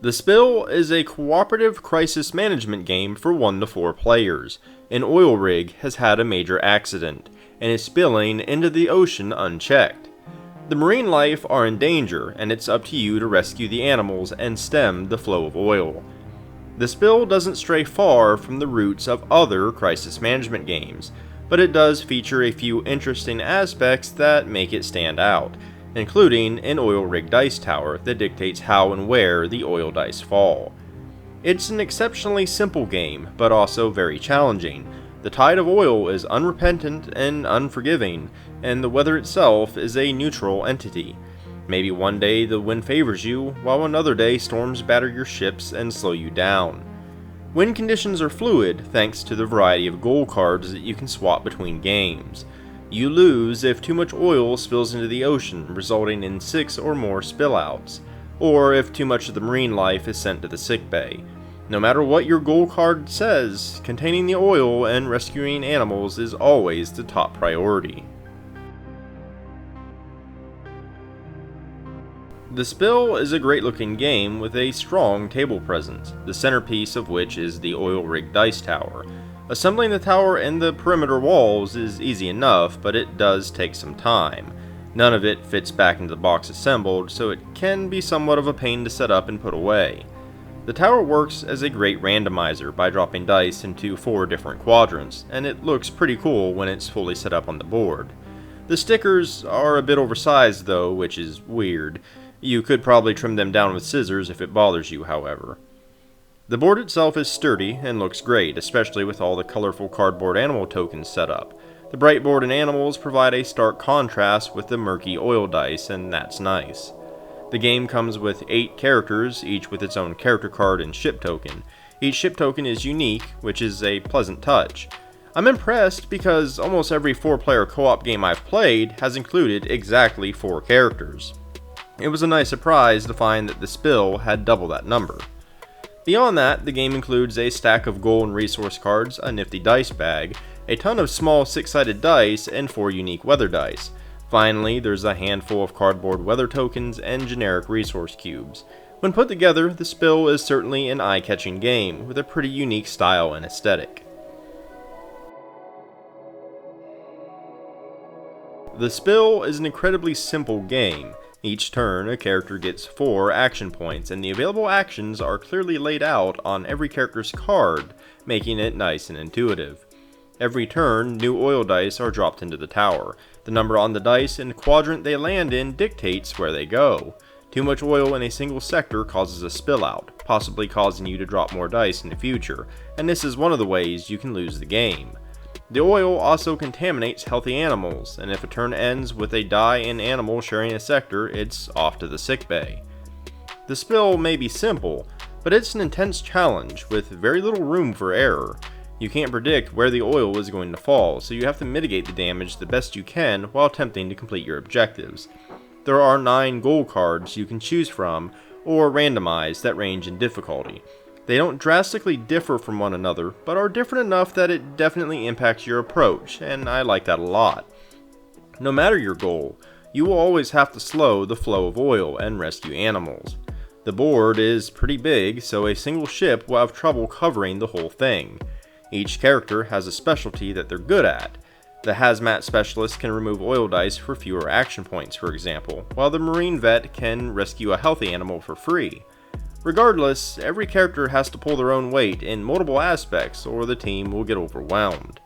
The Spill is a cooperative crisis management game for 1 to 4 players. An oil rig has had a major accident, and is spilling into the ocean unchecked. The marine life are in danger, and it's up to you to rescue the animals and stem the flow of oil. The Spill doesn't stray far from the roots of other crisis management games, but it does feature a few interesting aspects that make it stand out, including an oil rig dice tower that dictates how and where the oil dice fall. It's an exceptionally simple game, but also very challenging. The tide of oil is unrepentant and unforgiving, and the weather itself is a neutral entity. Maybe one day the wind favors you, while another day storms batter your ships and slow you down. Wind conditions are fluid thanks to the variety of goal cards that you can swap between games. You lose if too much oil spills into the ocean, resulting in 6 or more spillouts, or if too much of the marine life is sent to the sickbay. No matter what your goal card says, containing the oil and rescuing animals is always the top priority. The Spill is a great looking game with a strong table presence, the centerpiece of which is the oil rig dice tower. Assembling the tower and the perimeter walls is easy enough, but it does take some time. None of it fits back into the box assembled, so it can be somewhat of a pain to set up and put away. The tower works as a great randomizer by dropping dice into 4 different quadrants, and it looks pretty cool when it's fully set up on the board. The stickers are a bit oversized though, which is weird. You could probably trim them down with scissors if it bothers you, however. The board itself is sturdy and looks great, especially with all the colorful cardboard animal tokens set up. The bright board and animals provide a stark contrast with the murky oil dice, and that's nice. The game comes with 8 characters, each with its own character card and ship token. Each ship token is unique, which is a pleasant touch. I'm impressed because almost every 4-player co-op game I've played has included exactly 4 characters. It was a nice surprise to find that the Spill had double that number. Beyond that, the game includes a stack of goal and resource cards, a nifty dice bag, a ton of small 6-sided dice, and 4 unique weather dice. Finally, there's a handful of cardboard weather tokens and generic resource cubes. When put together, the Spill is certainly an eye-catching game, with a pretty unique style and aesthetic. The Spill is an incredibly simple game. Each turn, a character gets 4 action points, and the available actions are clearly laid out on every character's card, making it nice and intuitive. Every turn, new oil dice are dropped into the tower. The number on the dice and quadrant they land in dictates where they go. Too much oil in a single sector causes a spillout, possibly causing you to drop more dice in the future, and this is one of the ways you can lose the game. The oil also contaminates healthy animals, and if a turn ends with a die-in animal sharing a sector, it's off to the sickbay. The Spill may be simple, but it's an intense challenge with very little room for error. You can't predict where the oil is going to fall, so you have to mitigate the damage the best you can while attempting to complete your objectives. There are 9 goal cards you can choose from, or randomized, that range in difficulty. They don't drastically differ from one another, but are different enough that it definitely impacts your approach, and I like that a lot. No matter your goal, you will always have to slow the flow of oil and rescue animals. The board is pretty big, so a single ship will have trouble covering the whole thing. Each character has a specialty that they're good at. The hazmat specialist can remove oil dice for fewer action points, for example, while the marine vet can rescue a healthy animal for free. Regardless, every character has to pull their own weight in multiple aspects or the team will get overwhelmed.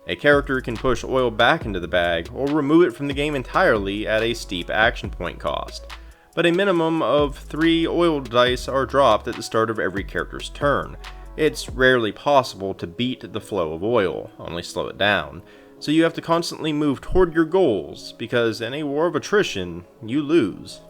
A character can push oil back into the bag or remove it from the game entirely at a steep action point cost, but a minimum of 3 oil dice are dropped at the start of every character's turn. It's rarely possible to beat the flow of oil, only slow it down, so you have to constantly move toward your goals because in a war of attrition, you lose.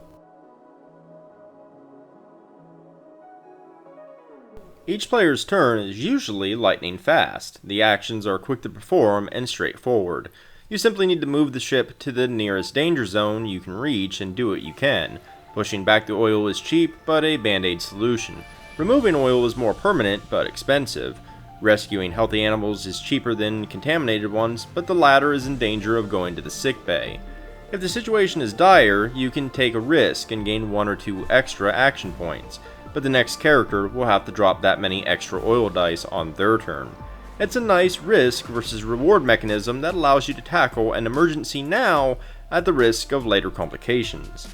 Each player's turn is usually lightning fast. The actions are quick to perform and straightforward. You simply need to move the ship to the nearest danger zone you can reach and do what you can. Pushing back the oil is cheap, but a band-aid solution. Removing oil is more permanent, but expensive. Rescuing healthy animals is cheaper than contaminated ones, but the latter is in danger of going to the sickbay. If the situation is dire, you can take a risk and gain 1 or 2 extra action points. but the next character will have to drop that many extra oil dice on their turn. It's a nice risk versus reward mechanism that allows you to tackle an emergency now at the risk of later complications.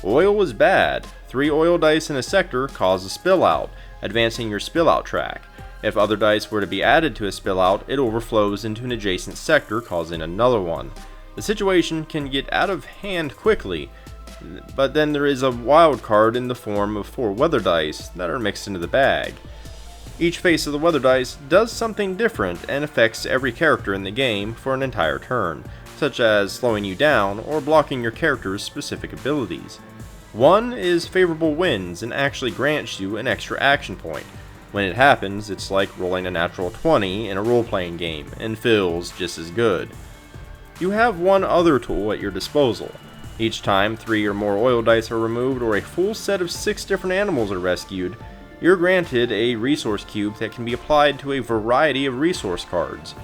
Oil is bad. 3 oil dice in a sector cause a spill out, advancing your spill out track. If other dice were to be added to a spill out, it overflows into an adjacent sector, causing another one. The situation can get out of hand quickly, but then there is a wild card in the form of 4 weather dice that are mixed into the bag. Each face of the weather dice does something different and affects every character in the game for an entire turn, such as slowing you down or blocking your character's specific abilities. One is favorable winds and actually grants you an extra action point. When it happens, it's like rolling a natural 20 in a role-playing game, and feels just as good. You have one other tool at your disposal. Each time 3 or more oil dice are removed or a full set of 6 different animals are rescued, you're granted a resource cube that can be applied to a variety of resource cards.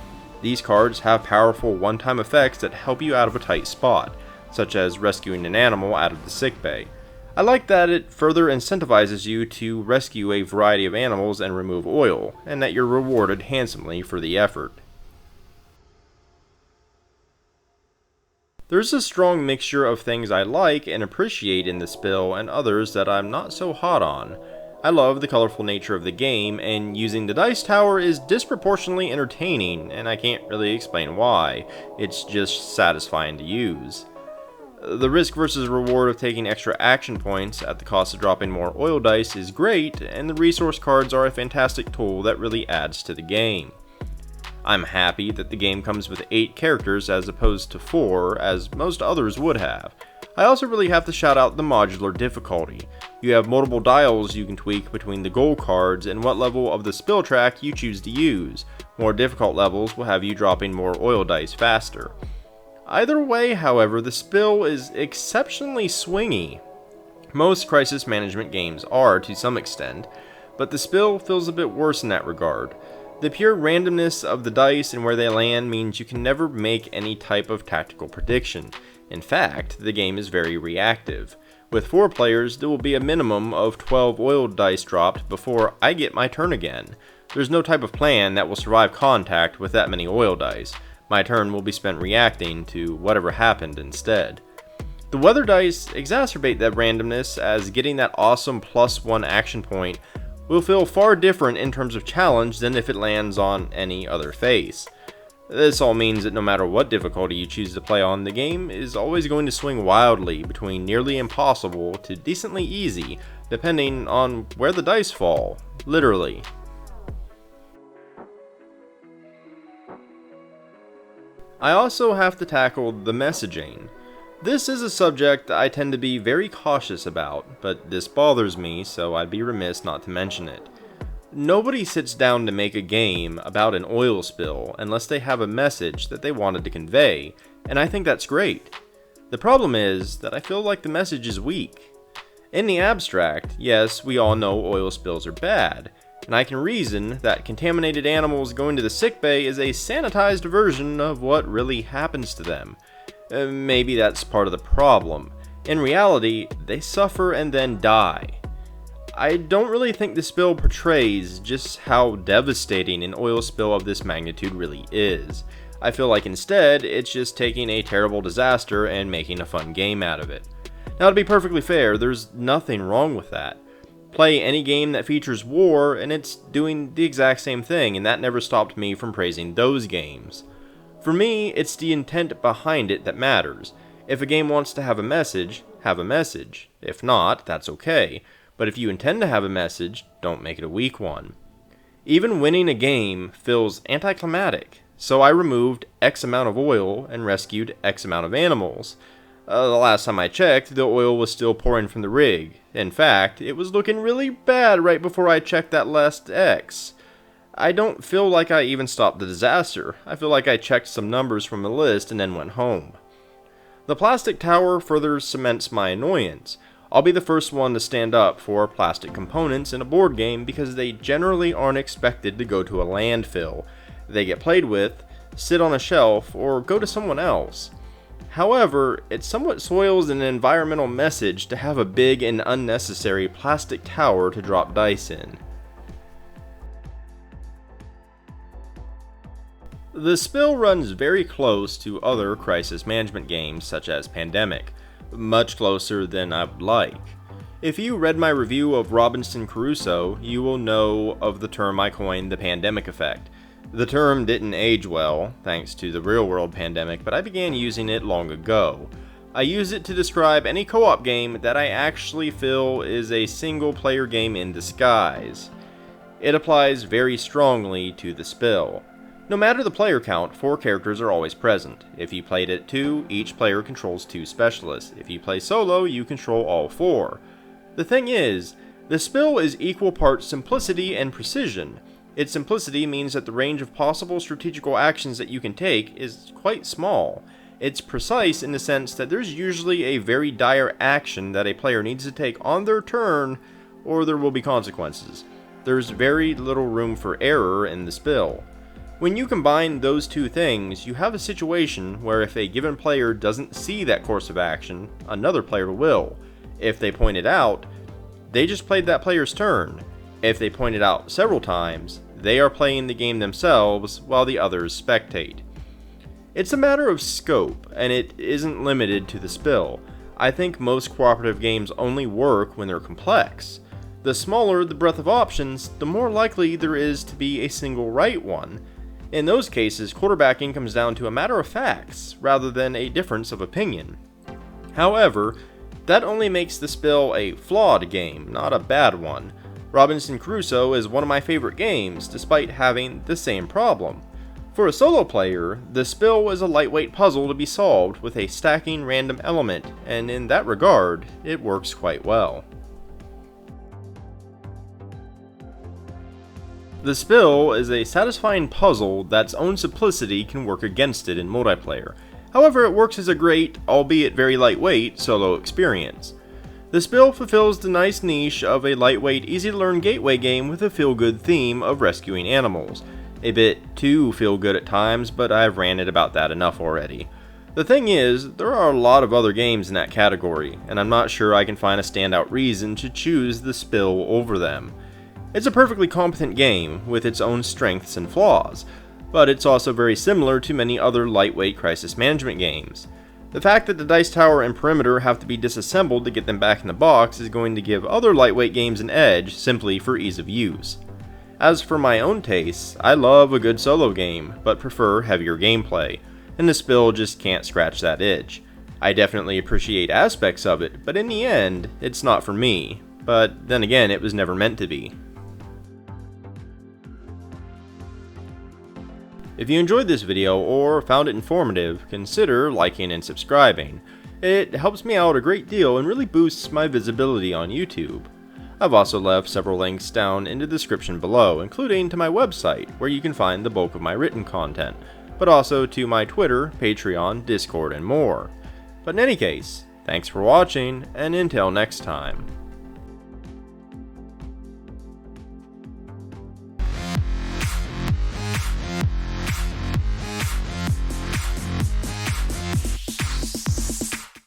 These cards have powerful one-time effects that help you out of a tight spot, such as rescuing an animal out of the sickbay. I like that it further incentivizes you to rescue a variety of animals and remove oil, and that you're rewarded handsomely for the effort. There's a strong mixture of things I like and appreciate in the spill and others that I'm not so hot on. I love the colorful nature of the game, and using the dice tower is disproportionately entertaining, and I can't really explain why. It's just satisfying to use. The risk versus reward of taking extra action points at the cost of dropping more oil dice is great, and the resource cards are a fantastic tool that really adds to the game. I'm happy that the game comes with 8 characters as opposed to 4, as most others would have. I also really have to shout out the modular difficulty. You have multiple dials you can tweak between the goal cards and what level of the spill track you choose to use. More difficult levels will have you dropping more oil dice faster. Either way, however, the spill is exceptionally swingy. Most crisis management games are to some extent, but the spill feels a bit worse in that regard. The pure randomness of the dice and where they land means you can never make any type of tactical prediction. In fact, the game is very reactive. With 4 players, there will be a minimum of 12 oil dice dropped before I get my turn again. There's no type of plan that will survive contact with that many oil dice. My turn will be spent reacting to whatever happened instead. The weather dice exacerbate that randomness, as getting that awesome +1 action point will feel far different in terms of challenge than if it lands on any other face. This all means that no matter what difficulty you choose to play on, the game is always going to swing wildly between nearly impossible to decently easy, depending on where the dice fall, literally. I also have to tackle the messaging. This is a subject I tend to be very cautious about, but this bothers me, so I'd be remiss not to mention it. Nobody sits down to make a game about an oil spill unless they have a message that they wanted to convey, and I think that's great. The problem is that I feel like the message is weak. In the abstract, yes, we all know oil spills are bad, and I can reason that contaminated animals going to the sickbay is a sanitized version of what really happens to them. Maybe that's part of the problem. In reality, they suffer and then die. I don't really think the spill portrays just how devastating an oil spill of this magnitude really is. I feel like instead, it's just taking a terrible disaster and making a fun game out of it. Now, to be perfectly fair, there's nothing wrong with that. Play any game that features war, and it's doing the exact same thing, and that never stopped me from praising those games. For me, it's the intent behind it that matters. If a game wants to have a message, have a message. If not, that's okay. But if you intend to have a message, don't make it a weak one. Even winning a game feels anticlimactic, so I removed X amount of oil and rescued X amount of animals. The last time I checked, the oil was still pouring from the rig. In fact, it was looking really bad right before I checked that last X. I don't feel like I even stopped the disaster. I feel like I checked some numbers from a list and then went home. The plastic tower further cements my annoyance. I'll be the first one to stand up for plastic components in a board game because they generally aren't expected to go to a landfill. They get played with, sit on a shelf, or go to someone else. However, it somewhat soils an environmental message to have a big and unnecessary plastic tower to drop dice in. The spill runs very close to other crisis management games such as Pandemic, much closer than I would like. If you read my review of Robinson Crusoe, you will know of the term I coined, the pandemic effect. The term didn't age well, thanks to the real-world pandemic, but I began using it long ago. I use it to describe any co-op game that I actually feel is a single-player game in disguise. It applies very strongly to the spill. No matter the player count, 4 characters are always present. If you played at 2, each player controls 2 specialists. If you play solo, you control all 4. The thing is, the spill is equal parts simplicity and precision. Its simplicity means that the range of possible strategical actions that you can take is quite small. It's precise in the sense that there's usually a very dire action that a player needs to take on their turn, or there will be consequences. There's very little room for error in the spill. When you combine those two things, you have a situation where if a given player doesn't see that course of action, another player will. If they point it out, they just played that player's turn. If they point it out several times, they are playing the game themselves while the others spectate. It's a matter of scope, and it isn't limited to the spill. I think most cooperative games only work when they're complex. The smaller the breadth of options, the more likely there is to be a single right one. In those cases, quarterbacking comes down to a matter of facts, rather than a difference of opinion. However, that only makes the spill a flawed game, not a bad one. Robinson Crusoe is one of my favorite games, despite having the same problem. For a solo player, the spill is a lightweight puzzle to be solved with a stacking random element, and in that regard, it works quite well. The spill is a satisfying puzzle that's own simplicity can work against it in multiplayer. However, it works as a great, albeit very lightweight, solo experience. The spill fulfills the nice niche of a lightweight, easy-to-learn gateway game with a feel-good theme of rescuing animals. A bit too feel-good at times, but I've ranted about that enough already. The thing is, there are a lot of other games in that category, and I'm not sure I can find a standout reason to choose the spill over them. It's a perfectly competent game, with its own strengths and flaws, but it's also very similar to many other lightweight crisis management games. The fact that the dice tower and perimeter have to be disassembled to get them back in the box is going to give other lightweight games an edge simply for ease of use. As for my own tastes, I love a good solo game, but prefer heavier gameplay, and the spill just can't scratch that itch. I definitely appreciate aspects of it, but in the end, it's not for me. But then again, it was never meant to be. If you enjoyed this video or found it informative, consider liking and subscribing. It helps me out a great deal and really boosts my visibility on YouTube. I've also left several links down in the description below, including to my website, where you can find the bulk of my written content, but also to my Twitter, Patreon, Discord, and more. But in any case, thanks for watching, and until next time.